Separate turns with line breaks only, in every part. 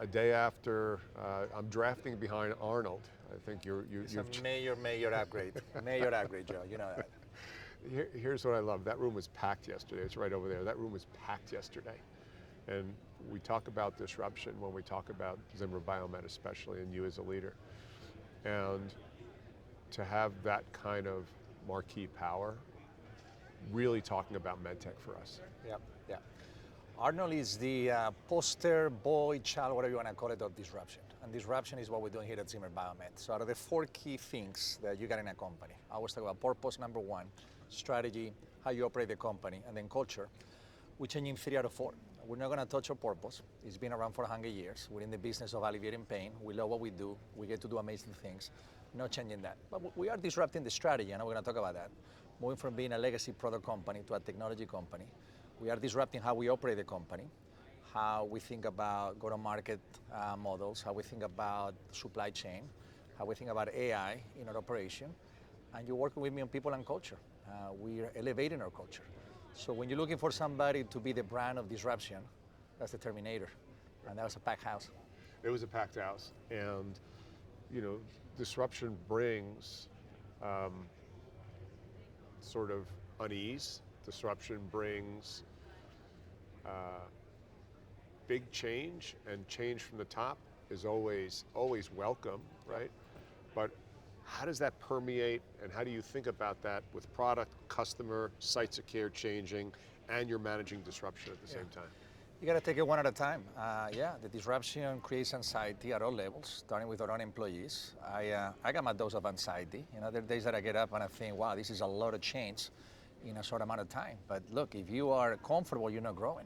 a day after I'm drafting behind Arnold. I think
It's
you've
a major upgrade. Major upgrade, Joe. You know that.
Here's what I love. That room was packed yesterday. It's right over there. That room was packed yesterday. And we talk about disruption when we talk about Zimmer Biomet especially, and you as a leader. And to have that kind of marquee power, really talking about medtech for us.
Yeah, yeah. Arnold is the poster boy, child, whatever you want to call it, of disruption. And disruption is what we're doing here at Zimmer Biomet. So out of the 4 key things that you got in a company, I always talk about purpose, number 1, strategy, how you operate the company, and then culture. We're changing 3 out of 4. We're not going to touch our purpose. It's been around for 100 years. We're in the business of alleviating pain. We love what we do. We get to do amazing things. Not changing that. But we are disrupting the strategy, and we're going to talk about that. Moving from being a legacy product company to a technology company. We are disrupting how we operate the company, how we think about go-to-market models, how we think about supply chain, how we think about AI in our operation. And you're working with me on people and culture. We're elevating our culture. So when you're looking for somebody to be the brand of disruption, that's the Terminator. And that was a packed house.
It was a packed house. And, you know, disruption brings sort of unease. Disruption brings big change, and change from the top is always welcome, right? But how does that permeate, and how do you think about that with product, customer, sites of care changing, and you're managing disruption at the same time?
You got to take it one at a time. The disruption creates anxiety at all levels, starting with our own employees. I got my dose of anxiety. You know, there are days that I get up and I think, wow, this is a lot of change in a short amount of time. But look, if you are comfortable, you're not growing.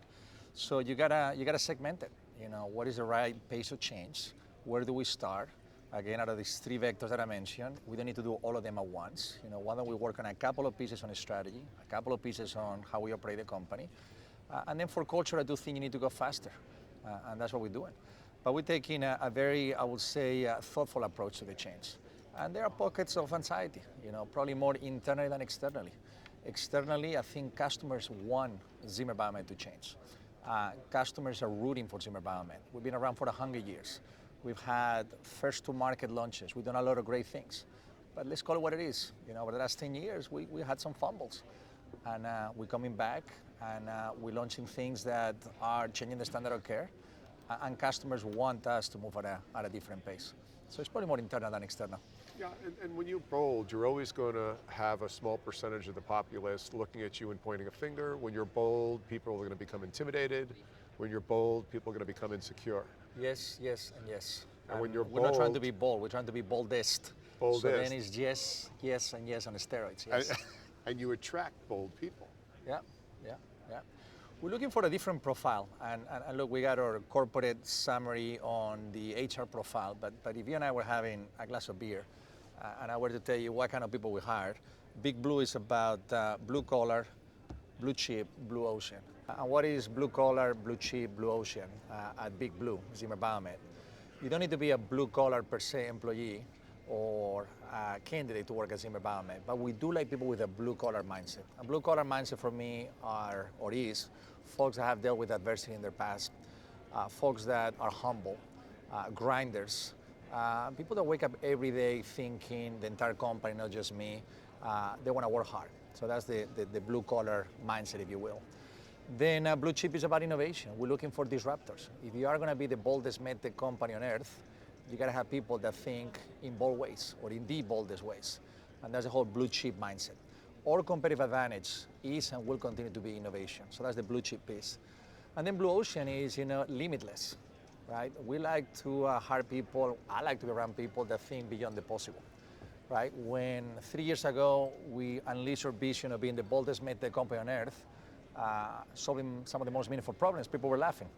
So you gotta segment it. You know, what is the right pace of change? Where do we start? Again, out of these 3 vectors that I mentioned, we don't need to do all of them at once. You know, why don't we work on a couple of pieces on a strategy, a couple of pieces on how we operate the company, and then for culture, I do think you need to go faster, and that's what we're doing. But we're taking a very, I would say, thoughtful approach to the change. And there are pockets of anxiety, you know, probably more internally than externally. Externally, I think customers want Zimmer Biomet to change. Customers are rooting for Zimmer Biomet. We've been around for 100 years. We've had first-to-market launches. We've done a lot of great things. But let's call it what it is. You know, over the last 10 years, we had some fumbles. And we're coming back, and we're launching things that are changing the standard of care. And customers want us to move at a different pace. So it's probably more internal than external.
Yeah, and when you're bold, you're always going to have a small percentage of the populace looking at you and pointing a finger. When you're bold, people are going to become intimidated. When you're bold, people are going to become insecure.
Yes, yes, and yes.
And when you're
we're
bold,
not trying to be bold, we're trying to be boldest.
Boldest.
So then it's yes, yes, and yes on the steroids. Yes.
And you attract bold people.
Yeah. We're looking for a different profile. And look, we got our corporate summary on the HR profile, but if you and I were having a glass of beer, and I were to tell you what kind of people we hired, Big Blue is about blue collar, blue chip, blue ocean. And what is blue collar, blue chip, blue ocean at Big Blue, Zimmer Biomet? You don't need to be a blue collar per se employee or a candidate to work at Zimmer Biomet, but we do like people with a blue collar mindset. A blue collar mindset for me is folks that have dealt with adversity in their past, folks that are humble, grinders, people that wake up every day thinking the entire company, not just me, they want to work hard. So that's the blue collar mindset, if you will. Then blue chip is about innovation. We're looking for disruptors. If you are going to be the boldest medtech company on earth, you got to have people that think in bold ways or in the boldest ways. And that's the whole blue chip mindset. Our competitive advantage is and will continue to be innovation. So that's the blue chip piece. And then blue ocean is, limitless, right? We like to hire people. I like to be around people that think beyond the possible, right? When 3 years ago, we unleashed our vision of being the boldest medtech company on earth, solving some of the most meaningful problems, people were laughing.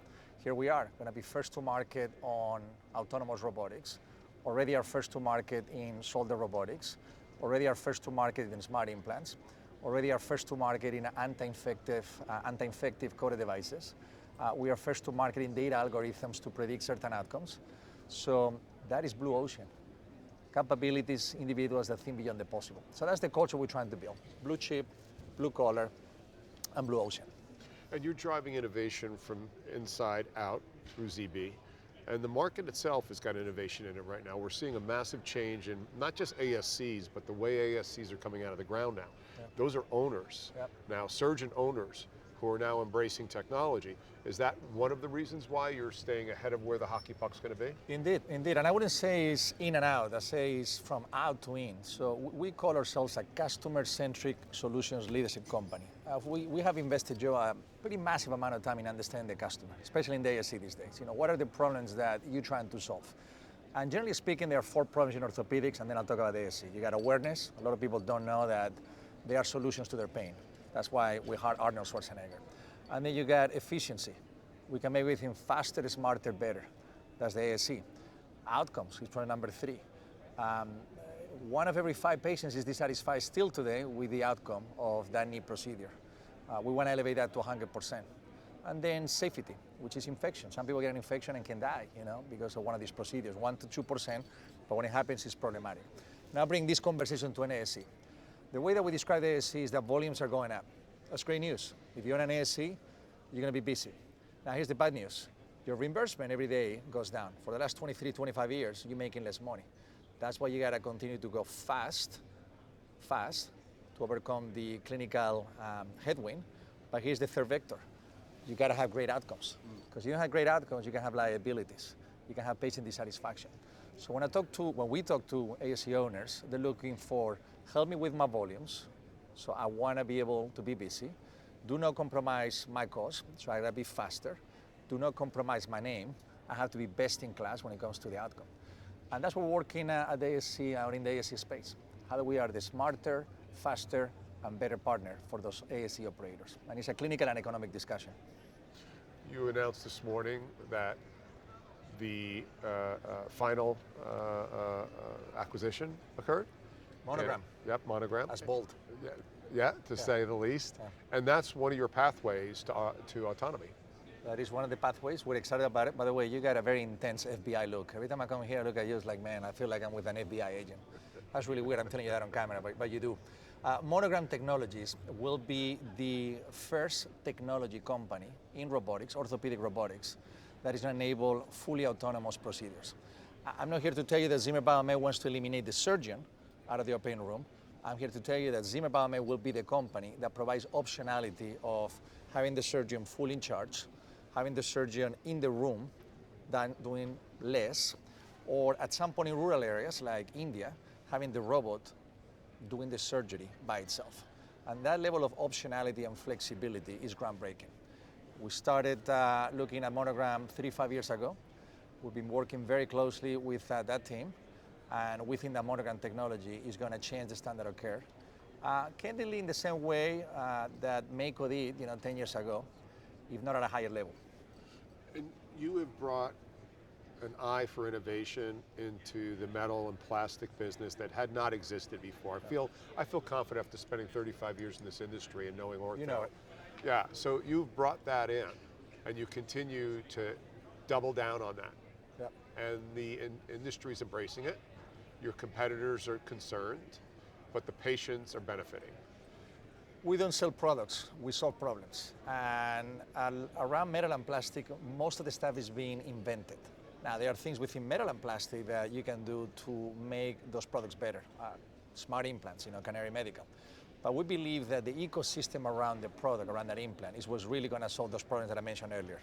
Here we are, going to be first to market on autonomous robotics, already are first to market in shoulder robotics, already are first to market in smart implants, already are first to market in anti-infective coded devices. We are first to market in data algorithms to predict certain outcomes. So that is blue ocean. Capabilities, individuals that think beyond the possible. So that's the culture we're trying to build. Blue chip, blue collar, and blue ocean.
And you're driving innovation from inside out through ZB. And the market itself has got innovation in it right now. We're seeing a massive change in not just ASCs, but the way ASCs are coming out of the ground now.
Yep.
Those are owners.
Yep.
Now, surgeon owners who are now embracing technology. Is that one of the reasons why you're staying ahead of where the hockey puck's going to be?
Indeed, indeed. And I wouldn't say it's in and out, I say it's from out to in. So we call ourselves a customer-centric solutions leadership company. We have invested, Joe, a pretty massive amount of time in understanding the customer, especially in the ASC these days. You know, what are the problems that you're trying to solve? And generally speaking, there are 4 problems in orthopedics, and then I'll talk about the ASC. You got awareness. A lot of people don't know that there are solutions to their pain. That's why we hired Arnold Schwarzenegger. And then you got efficiency. We can make everything faster, smarter, better. That's the ASC. Outcomes is problem number 3. 1 of every 5 patients is dissatisfied still today with the outcome of that knee procedure. We want to elevate that to 100%. And then safety, which is infection. Some people get an infection and can die, you know, because of one of these procedures, 1 to 2%, but when it happens, it's problematic. Now bring this conversation to an ASC. The way that we describe the ASC is that volumes are going up. That's great news. If you're in an ASC, you're going to be busy. Now here's the bad news. Your reimbursement every day goes down. For the last 23, 25 years, you're making less money. That's why you got to continue to go fast, to overcome the clinical headwind. But here's the third vector. You got to have great outcomes. Because you don't have great outcomes, you can have liabilities. You can have patient dissatisfaction. So when we talk to ASC owners, they're looking for, help me with my volumes. So I want to be able to be busy. Do not compromise my cost, so I gotta be faster. Do not compromise my name. I have to be best in class when it comes to the outcome. And that's what we're working at the ASC, out in the ASC space. How do we are the smarter, faster, and better partner for those ASC operators. And it's a clinical and economic discussion.
You announced this morning that the final acquisition occurred.
Monogram.
Yep, Monogram.
That's bold.
Yeah, to say the least.
Yeah.
And that's one of your pathways to autonomy.
That is one of the pathways. We're excited about it. By the way, you got a very intense FBI look. Every time I come here, I look at you, it's like, man, I feel like I'm with an FBI agent. That's really weird. I'm telling you that on camera, but you do. Monogram Technologies will be the first technology company in robotics, orthopedic robotics, that is going to enable fully autonomous procedures. I'm not here to tell you that Zimmer Biomet wants to eliminate the surgeon out of the operating room. I'm here to tell you that Zimmer Biomet will be the company that provides optionality of having the surgeon fully in charge, having the surgeon in the room, doing less, or at some point in rural areas like India, having the robot doing the surgery by itself. And that level of optionality and flexibility is groundbreaking. We started looking at Monogram 3-5 years ago. We've been working very closely with that team, and we think that Monogram technology is going to change the standard of care. Candidly, in the same way that Mako did, 10 years ago, if not at a higher level.
And you have brought an eye for innovation into the metal and plastic business that had not existed before. I feel confident after spending 35 years in this industry and knowing ortho.
You know it.
Yeah, so you've brought that in, and you continue to double down on that.
Yep.
And the industry's embracing it. Your competitors are concerned, but the patients are benefiting.
We don't sell products, we solve problems. And around metal and plastic, most of the stuff is being invented. Now, there are things within metal and plastic that you can do to make those products better. Smart implants, Canary Medical. But we believe that the ecosystem around the product, around that implant, is what's really going to solve those problems that I mentioned earlier.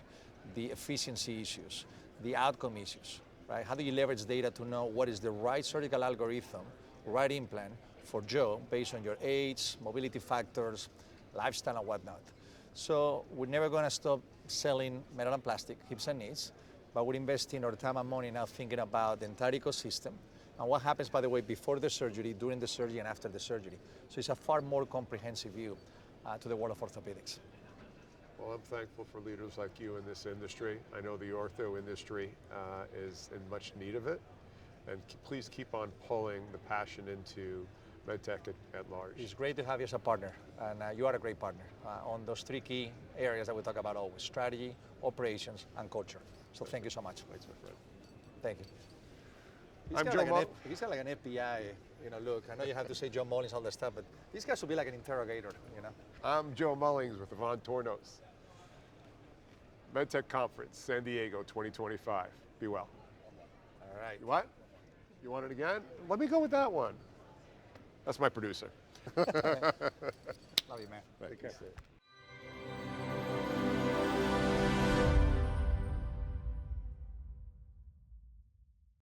The efficiency issues, the outcome issues, right? How do you leverage data to know what is the right surgical algorithm, right implant for Joe based on your age, mobility factors, lifestyle, and whatnot? So we're never going to stop selling metal and plastic, hips and knees, but we're investing our time and money now thinking about the entire ecosystem and what happens, by the way, before the surgery, during the surgery, and after the surgery. So it's a far more comprehensive view to the world of orthopedics.
Well, I'm thankful for leaders like you in this industry. I know the ortho industry is in much need of it. And please keep on pulling the passion into medtech at large.
It's great to have you as a partner, and you are a great partner on those 3 key areas that we talk about always: strategy, operations, and culture. So thank you so much.
Thanks, my friend.
Thank you.
I'm Joe Mullings.
He's got like an FBI, look. I know you have to say Joe Mullings, all that stuff, but this guy should be like an interrogator,
I'm Joe Mullings with Tornos. MedTech Conference, San Diego 2025. Be well.
All right.
What? You want it again? Let me go with that one. That's my producer.
Love you, man.
Take
Take
care.
care.